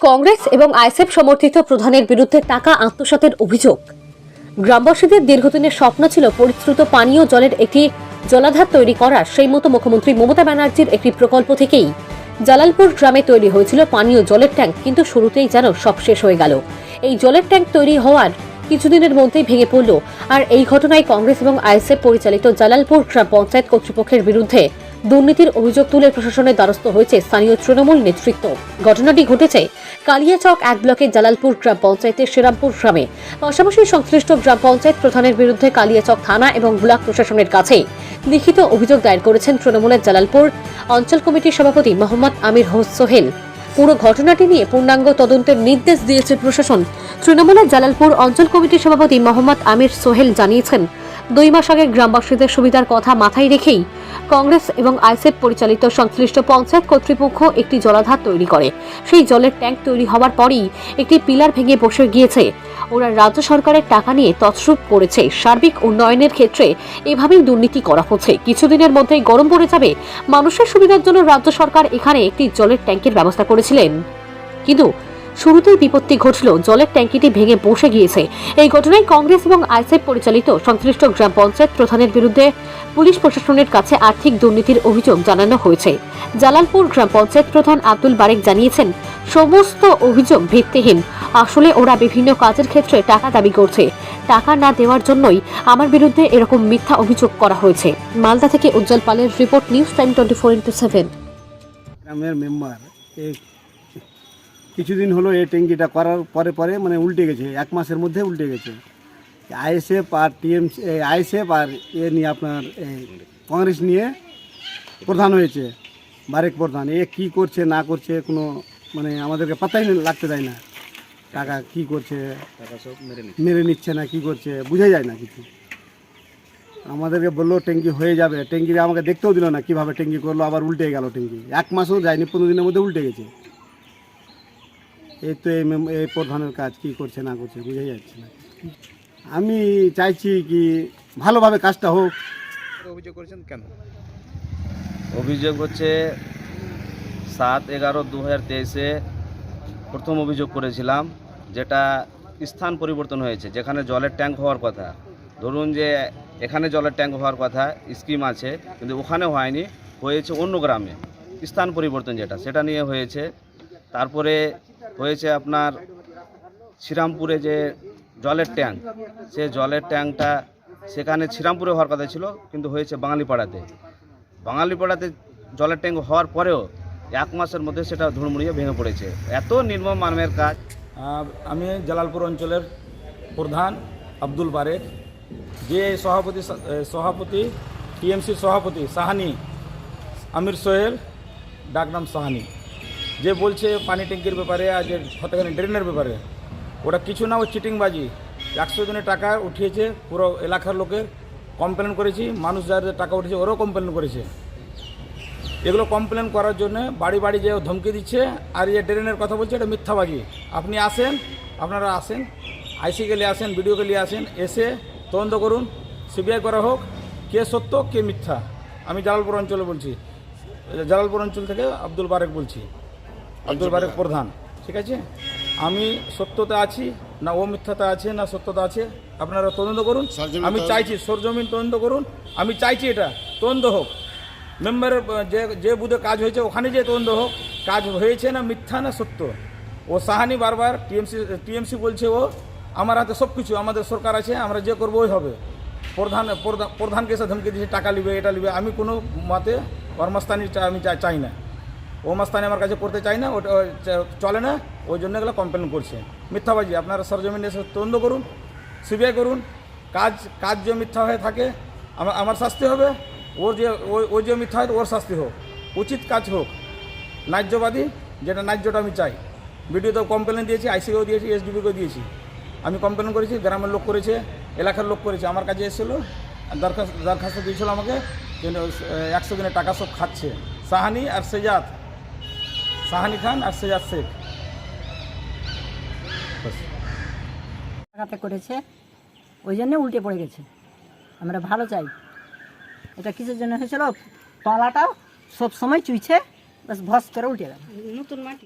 কংগ্রেস এবং আইএসএফ সমর্থিত প্রধানের বিরুদ্ধে টাকা আত্মসাতের অভিযোগ। গ্রামবাসীদের দীর্ঘদিনের স্বপ্ন ছিল পরিশ্রুত পানীয় জলের একটি জলাধার তৈরি করার। সেই মতো মুখ্যমন্ত্রী মমতা ব্যানার্জির একটি প্রকল্প থেকেই জালালপুর গ্রামে তৈরি হয়েছিল পানীয় জলের ট্যাঙ্ক, কিন্তু শুরুতেই যেন সব শেষ হয়ে গেল। এই জলের ট্যাঙ্ক তৈরি হওয়ার কিছুদিনের মধ্যেই ভেঙে পড়ল। আর এই ঘটনায় কংগ্রেস এবং আইএসএফ পরিচালিত জালালপুর গ্রাম পঞ্চায়েত কর্তৃপক্ষের বিরুদ্ধে দুর্নীতির অভিযোগ তুলে প্রশাসনের দ্বারস্থ হয়েছে স্থানীয় তৃণমূল নেতৃত্ব। ঘটনাটি ঘটেছে কালিয়াচক 1 ব্লকের জালালপুর গ্রাম পঞ্চায়েতের শ্রীরামপুর গ্রামে। পাশাপাশি সংশ্লিষ্ট গ্রাম পঞ্চায়েত প্রধানের বিরুদ্ধে কালিয়াচক থানা এবং ব্লক প্রশাসনের কাছে লিখিত অভিযোগ দায়ের করেছেন তৃণমূলের জালালপুর অঞ্চল কমিটির সভাপতি মোহাম্মদ আমির সোহেল। পুরো ঘটনাটি নিয়ে পূর্ণাঙ্গ তদন্তের নির্দেশ দিয়েছে প্রশাসন। তৃণমূলের জালালপুর অঞ্চল কমিটির সভাপতি মোহাম্মদ আমির সোহেল জানিয়েছেন, 2 মাস আগে গ্রামবাসীদের সুবিধার কথা মাথায় রেখেই কংগ্রেস এবং আইএসএফ পরিচালিত সংশ্লিষ্ট পঞ্চায়েত কর্তৃপক্ষ একটি জলাধার তৈরি করে। সেই জলের ট্যাঙ্ক তৈরি হওয়ার পরই একটি পিলার ভেঙে বসে গিয়েছে। ওরা রাজ্য সরকারের টাকা নিয়ে তছরূপ করেছে। সার্বিক উন্নয়নের ক্ষেত্রে এভাবেই দুর্নীতি করা হচ্ছে। কিছুদিনের মধ্যেই গরম পড়ে যাবে। মানুষের সুবিধার জন্য রাজ্য সরকার এখানে একটি জলের ট্যাঙ্কের ব্যবস্থা করেছিলেন, কিন্তু শুরুতেই বিপত্তি ঘটল, জলের ট্যাঙ্কিটি ভেঙে বসে গিয়েছে। এই ঘটনায় কংগ্রেস এবং আইএসএফ পরিচালিত সংশ্লিষ্ট গ্রাম পঞ্চায়েত প্রধানের বিরুদ্ধে পুলিশ প্রশাসনের কাছে আর্থিক দুর্নীতির অভিযোগ জানানো হয়েছে। জালালপুর গ্রাম পঞ্চায়েত প্রধান আব্দুল বারেক জানিয়েছেন, সমস্ত অভিযোগ ভিত্তিহীন। আসলে ওরা বিভিন্ন কাজের ক্ষেত্রে টাকা দাবি করছে। টাকা না দেওয়ার জন্যই আমার বিরুদ্ধে এরকম মিথ্যা অভিযোগ করা হয়েছে। মালদা থেকে উজ্জ্বল পালের রিপোর্ট, নিউজ টাইম 24x7। গ্রামের মেম্বার কিছুদিন হলো এই ট্যাঙ্কিটা করার পরে মানে উল্টে গেছে, 1 মাসের মধ্যে উল্টে গেছে। আইএসএফ আর টিএমসি, আইএসএফ আর নিয়ে আপনার কংগ্রেস নিয়ে প্রধান হয়েছে, বারেক প্রধান। কি করছে না করছে কোনো মানে আমাদেরকে পাত্তাই লাগতে দেয় না। টাকা কি করছে, টাকা সব মেরে নিচ্ছে না, কি করছে বোঝা যায় না কিছু। আমাদেরকে বললো ট্যাঙ্কি হয়ে যাবে, ট্যাঙ্কি আমাকে দেখতেও দিল না কিভাবে ট্যাঙ্কি করলো, আবার উল্টে গেল ট্যাঙ্কি। 1 মাসও যায়নি, 15 দিনের মধ্যে উল্টে গেছে। এই তো এই প্রধানের কাজ কি করছে না করছে বোঝাই যাচ্ছে না। আমি চাইছি কি ভালোভাবে কাজটা হোক। অভিযোগ করেছেন কেন? অভিযোগ হচ্ছে 7/11/2023-এ প্রথম অভিযোগ করেছিলাম, যেটা স্থান পরিবর্তন হয়েছে। যেখানে জলের ট্যাঙ্ক হওয়ার কথা, ধরুন যে এখানে জলের ট্যাঙ্ক হওয়ার কথা স্কিম আছে, কিন্তু ওখানে হয়নি, হয়েছে অন্য গ্রামে। স্থান পরিবর্তন যেটা, সেটা নিয়ে হয়েছে। তারপরে হয়েছে আপনার শ্রীরামপুরে যে জলের ট্যাঙ্ক, সে জলের ট্যাঙ্কটা সেখানে শ্রীরামপুরে হওয়ার কথা ছিল, কিন্তু হয়েছে বাঙালিপাড়াতে। বাঙালিপাড়াতে জলের ট্যাঙ্ক হওয়ার পরেও 1 মাসের মধ্যে সেটা ধুড়মুড়িয়ে ভেঙে পড়েছে। এত নির্মম মানের কাজ। আমি জালালপুর অঞ্চলের প্রধান আব্দুল বারেক। যে সভাপতি টিএমসির সভাপতি সাহানি আমির সোহেল, ডাকনাম সাহানি, যে বলছে পানি ট্যাঙ্কির ব্যাপারে আর যে ফতেখানি ড্রেনের ব্যাপারে, ওটা কিছু না, ও চিটিংবাজি। 100 জনের টাকা উঠিয়েছে, পুরো এলাকার লোকের কমপ্লেন করেছি। মানুষ যাদের টাকা উঠেছে ওরাও কমপ্লেন করেছে। এগুলো কমপ্লেন করার জন্য বাড়ি বাড়ি যে ধমকি দিচ্ছে। আর যে ড্রেনের কথা বলছে, এটা মিথ্যাবাজি। আপনি আসেন, আপনারা আসেন, আইসিকে নিয়ে আসেন, বিডিওকে নিয়ে আসেন, এসে তদন্ত করুন, সিবিআই করা হোক, কে সত্য কে মিথ্যা। আমি জালালপুর অঞ্চলে বলছি, জালালপুর অঞ্চল থেকে আব্দুল বারেক বলছি, আব্দুল বারেক প্রধান। ঠিক আছে, আমি সত্যতা আছি না ও মিথ্যাতা আছে না সত্যতা আছে, আপনারা তদন্ত করুন। আমি চাইছি সরজমিন তদন্ত করুন। আমি চাইছি এটা তদন্ত হোক। মেম্বারের যে বুধে কাজ হয়েছে ওখানে যে তদন্ত হোক, কাজ হয়েছে না মিথ্যা না সত্য। ও সাহানি বারবার টিএমসি বলছে, ও আমার হাতে সব কিছু, আমাদের সরকার আছে, আমরা যে করবো ওই হবে। প্রধানকে এসে ধমকি দিয়েছে, টাকা নিবে, এটা নিবে। আমি কোনো মতে ওর মাস্তানি আমি চাই না, ও মাস্তানি আমার কাছে করতে চাই না, ওটা চলে না। ওই জন্য এগুলো কমপ্লেন করছে, মিথ্যাবাজি। আপনারা সরজমিনে এসে তদন্ত করুন, সিবিআই করুন। কাজ যে মিথ্যা হয়ে থাকে আমার শাস্তি হবে, ওর যে মিথ্যা হয় ওর শাস্তি হোক, উচিত কাজ হোক, ন্যায্যবাদী, যেটা ন্যায্যটা আমি চাই। ভিডিওতেও কমপ্লেন দিয়েছি, আইসিকেও দিয়েছি, এসডিপিকেও দিয়েছি। আমি কমপ্লেন করেছি, গ্রামের লোক করেছে, এলাকার লোক করেছে। আমার কাছে এসেছিলো, দরখাস্ত দিয়েছিল আমাকে, কিন্তু 100 দিনের টাকা সব খাচ্ছে সাহানি আর সেজাদ, সাহানি খান আর সেজাদ শেখ। টাকাতে করেছে, ওই জন্য উল্টে পড়ে গেছে। আমরা ভালো চাই। এটা কিসের জন্য হয়েছিল? তলাটা সব সময় চুইছে, বাস ভস করে উল্টে গেল। নতুন মাটি।